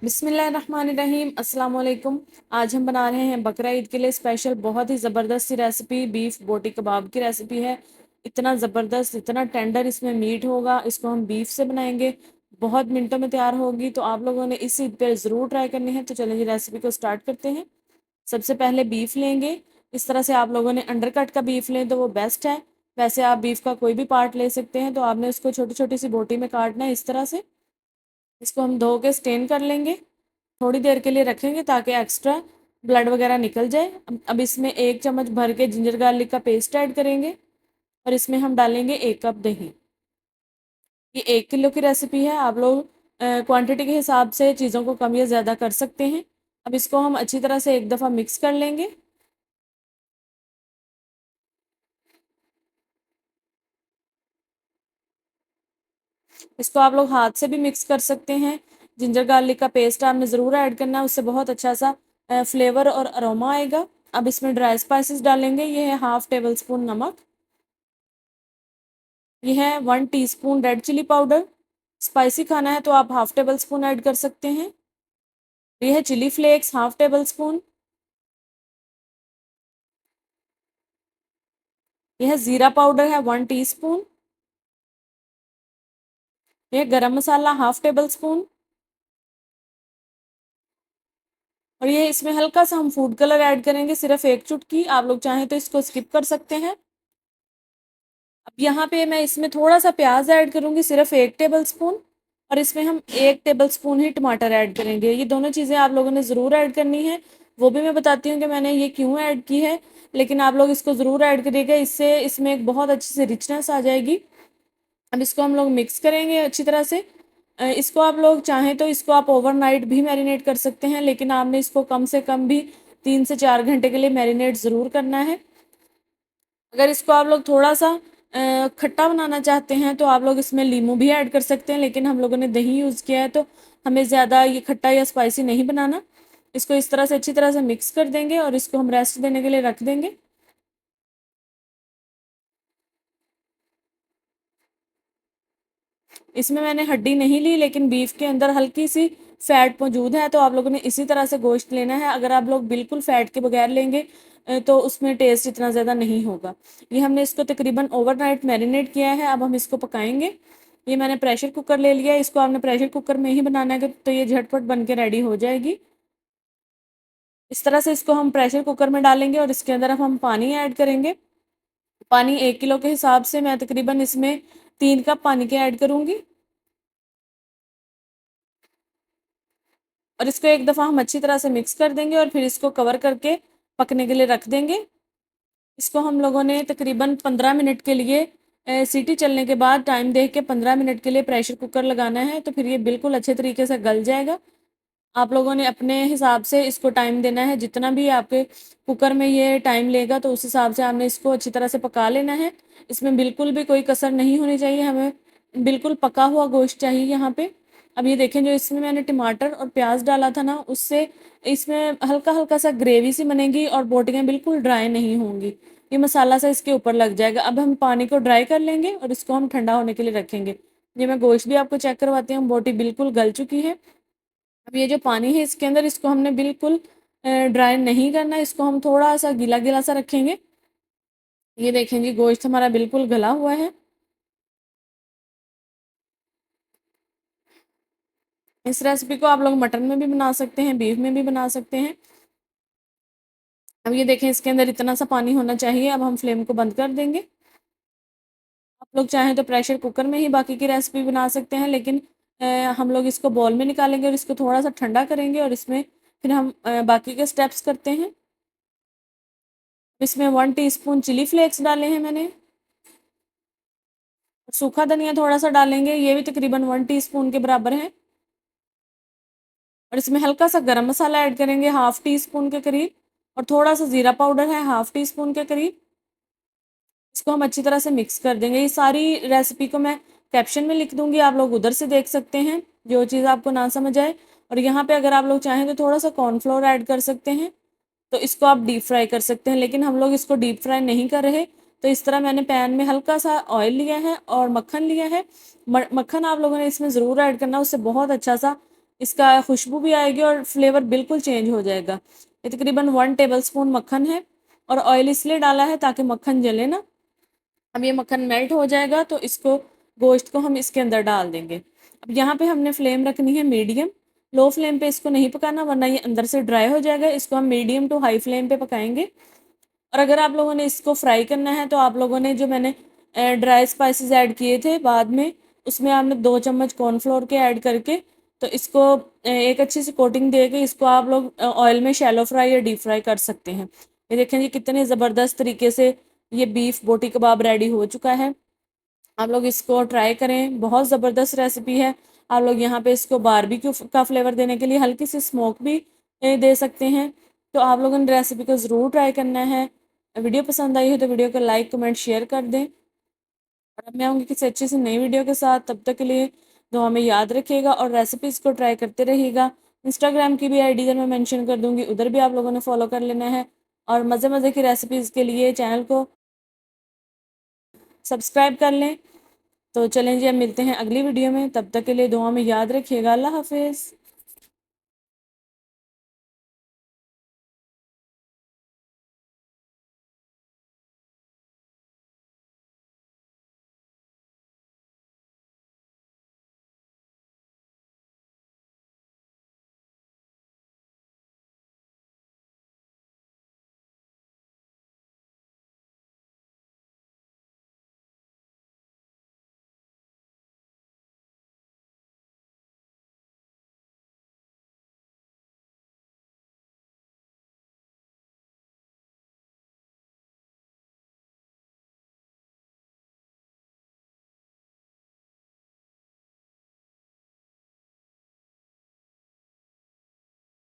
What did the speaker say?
बिस्मिल्लाहिर्रहमानिर्रहीम अस्सलाम वालेकुम। आज हम बना रहे हैं बकरा ईद के लिए स्पेशल बहुत ही ज़बरदस्त सी रेसिपी बीफ बोटी कबाब की रेसिपी है। इतना ज़बरदस्त इतना टेंडर इसमें मीट होगा। इसको हम बीफ से बनाएंगे, बहुत मिनटों में तैयार होगी। तो आप लोगों ने इस ईद पे ज़रूर ट्राई करनी है। तो चलिए रेसिपी को स्टार्ट करते हैं। सबसे पहले बीफ लेंगे। इस तरह से आप लोगों ने अंडरकट का बीफ लें तो वो बेस्ट है। वैसे आप बीफ का कोई भी पार्ट ले सकते हैं। तो आपने उसको छोटी छोटी सी बोटी में काटना है इस तरह से। इसको हम धो के स्टेन कर लेंगे, थोड़ी देर के लिए रखेंगे ताकि एक्स्ट्रा ब्लड वगैरह निकल जाए। अब इसमें 1 चम्मच भर के जिंजर गार्लिक का पेस्ट ऐड करेंगे और इसमें हम डालेंगे 1 कप दही। ये 1 किलो की रेसिपी है। आप लोग क्वांटिटी के हिसाब से चीज़ों को कम या ज़्यादा कर सकते हैं। अब इसको हम अच्छी तरह से एक दफ़ा मिक्स कर लेंगे। इसको आप लोग हाथ से भी मिक्स कर सकते हैं। जिंजर गार्लिक का पेस्ट आपने ज़रूर ऐड करना है, उससे बहुत अच्छा सा फ्लेवर और अरोमा आएगा। अब इसमें ड्राई स्पाइसेस डालेंगे। ये है 1/2 टेबल स्पून नमक, ये है 1 teaspoon red chilli powder. Spicy खाना है तो आप 1/2 टेबल स्पून ऐड कर सकते हैं। ये है चिली फ्लेक्स 1/2 टेबल स्पून। यह है ज़ीरा पाउडर है 1 टीस्पून। यह है गरम मसाला 1/2 टेबल स्पून। और ये इसमें हल्का सा हम फूड कलर ऐड करेंगे, सिर्फ 1 चुटकी। आप लोग चाहें तो इसको स्किप कर सकते हैं। अब यहाँ पे मैं इसमें थोड़ा सा प्याज ऐड करूँगी, सिर्फ 1 टेबल स्पून। और इसमें हम 1 टेबल स्पून ही टमाटर ऐड करेंगे। ये दोनों चीज़ें आप लोगों ने ज़रूर ऐड करनी है। वो भी मैं बताती हूँ कि मैंने ये क्यों ऐड की है, लेकिन आप लोग इसको ज़रूर ऐड करिएगा, इससे इसमें एक बहुत अच्छी सी रिचनेस आ जाएगी। अब इसको हम लोग मिक्स करेंगे अच्छी तरह से। इसको आप लोग चाहें तो इसको आप ओवरनाइट भी मैरिनेट कर सकते हैं, लेकिन आपने इसको कम से कम भी 3 से 4 घंटे के लिए मैरिनेट ज़रूर करना है। अगर इसको आप लोग थोड़ा सा खट्टा बनाना चाहते हैं तो आप लोग इसमें नींबू भी ऐड कर सकते हैं, लेकिन हम लोगों ने दही यूज़ किया है तो हमें ज़्यादा ये खट्टा या स्पाइसी नहीं बनाना। इसको इस तरह से अच्छी तरह से मिक्स कर देंगे और इसको हम रेस्ट देने के लिए रख देंगे। इसमें मैंने हड्डी नहीं ली, लेकिन बीफ के अंदर हल्की सी फैट मौजूद है, तो आप लोगों ने इसी तरह से गोश्त लेना है। अगर आप लोग बिल्कुल फैट के बगैर लेंगे तो उसमें टेस्ट इतना ज़्यादा नहीं होगा। ये हमने इसको तकरीबन ओवरनाइट मैरिनेट किया है। अब हम इसको पकाएंगे। ये मैंने प्रेशर कुकर ले लिया है। इसको आपने प्रेशर कुकर में ही बनाना है तो ये झटपट बन के रेडी हो जाएगी। इस तरह से इसको हम प्रेशर कुकर में डालेंगे और इसके अंदर अब हम पानी ऐड करेंगे। पानी 1 किलो के हिसाब से मैं तकरीबन इसमें 3 कप पानी के ऐड करूँगी। और इसको एक दफ़ा हम अच्छी तरह से मिक्स कर देंगे और फिर इसको कवर करके पकने के लिए रख देंगे। इसको हम लोगों ने तकरीबन 15 मिनट के लिए सीटी चलने के बाद टाइम देख के 15 मिनट के लिए प्रेशर कुकर लगाना है, तो फिर ये बिल्कुल अच्छे तरीके से गल जाएगा। आप लोगों ने अपने हिसाब से इसको टाइम देना है, जितना भी आपके कुकर में ये टाइम लेगा तो उस हिसाब से आपने इसको अच्छी तरह से पका लेना है। इसमें बिल्कुल भी कोई कसर नहीं होनी चाहिए, हमें बिल्कुल पका हुआ गोश्त चाहिए यहाँ पे। अब ये देखें, जो इसमें मैंने टमाटर और प्याज डाला था ना, उससे इसमें हल्का हल्का सा ग्रेवी सी बनेगी और बोटियाँ बिल्कुल ड्राई नहीं होंगी। ये मसाला सा इसके ऊपर लग जाएगा। अब हम पानी को ड्राई कर लेंगे और इसको हम ठंडा होने के लिए रखेंगे। ये मैं गोश्त भी आपको चेक करवाती हूँ, बोटी बिल्कुल गल चुकी है। अब ये जो पानी है इसके अंदर, इसको हमने बिल्कुल ड्राई नहीं करना, इसको हम थोड़ा सा गीला गीला सा रखेंगे। ये देखें जी, गोश्त हमारा बिल्कुल गला हुआ है। इस रेसिपी को आप लोग मटन में भी बना सकते हैं, बीफ में भी बना सकते हैं। अब ये देखें, इसके अंदर इतना सा पानी होना चाहिए। अब हम फ्लेम को बंद कर देंगे। आप लोग चाहें तो प्रेशर कुकर में ही बाकी की रेसिपी बना सकते हैं, लेकिन हम लोग इसको बॉल में निकालेंगे और इसको थोड़ा सा ठंडा करेंगे और इसमें फिर हम बाकी के स्टेप्स करते हैं। इसमें 1 टीस्पून चिली फ्लेक्स डाले हैं मैंने। सूखा धनिया थोड़ा सा डालेंगे, ये भी तकरीबन 1 टीस्पून के बराबर है। और इसमें हल्का सा गरम मसाला ऐड करेंगे 1/2 टीस्पून के करीब। और थोड़ा सा ज़ीरा पाउडर है 1/2 टीस्पून के करीब। इसको हम अच्छी तरह से मिक्स कर देंगे। ये सारी रेसिपी को मैं कैप्शन में लिख दूंगी, आप लोग उधर से देख सकते हैं जो चीज़ आपको ना समझ आए। और यहाँ पे अगर आप लोग चाहें तो थोड़ा सा कॉर्नफ्लोर ऐड कर सकते हैं, तो इसको आप डीप फ्राई कर सकते हैं, लेकिन हम लोग इसको डीप फ्राई नहीं कर रहे। तो इस तरह मैंने पैन में हल्का सा ऑयल लिया है और मक्खन लिया है। मक्खन आप लोगों ने इसमें ज़रूर ऐड करना, उससे बहुत अच्छा सा इसका खुशबू भी आएगी और फ्लेवर बिल्कुल चेंज हो जाएगा। ये तकरीबन 1 टेबलस्पून मक्खन है और ऑयल इसलिए डाला है ताकि मक्खन जले ना। अब ये मक्खन मेल्ट हो जाएगा तो इसको गोश्त को हम इसके अंदर डाल देंगे। अब यहाँ पे हमने फ्लेम रखनी है मीडियम, लो फ्लेम पे इसको नहीं पकाना वरना ये अंदर से ड्राई हो जाएगा। इसको हम मीडियम टू हाई फ्लेम पे पकाएंगे। और अगर आप लोगों ने इसको फ्राई करना है तो आप लोगों ने जो मैंने ड्राई स्पाइसेस ऐड किए थे बाद में, उसमें आपने 2 चम्मच कॉर्नफ्लोर के ऐड करके तो इसको एक अच्छी सी कोटिंग दे के इसको आप लोग ऑयल में शैलो फ्राई या डीप फ्राई कर सकते हैं। ये देखें जी कितने ज़बरदस्त तरीके से ये बीफ बोटी कबाब रेडी हो चुका है। आप लोग इसको ट्राई करें, बहुत ज़बरदस्त रेसिपी है। आप लोग यहाँ पे इसको बारबेक्यू का फ्लेवर देने के लिए हल्की सी स्मोक भी दे सकते हैं। तो आप लोगों ने रेसिपी को ज़रूर ट्राई करना है। वीडियो पसंद आई हो तो वीडियो को लाइक कमेंट शेयर कर दें। और अब मैं आऊँगी किसी अच्छी सी नई वीडियो के साथ, तब तक के लिए दुआ में याद रखिएगा और रेसिपीज़ को ट्राई करते रहिएगा। इंस्टाग्राम की भी आईडी इधर मैं मेंशन कर दूँगी, उधर भी आप लोगों ने फॉलो कर लेना है। और मज़े मज़े की रेसिपीज़ के लिए चैनल को सब्सक्राइब कर लें। तो चलें जी, अब मिलते हैं अगली वीडियो में, तब तक के लिए दुआ में याद रखिएगा। अल्लाह हाफ़िज़।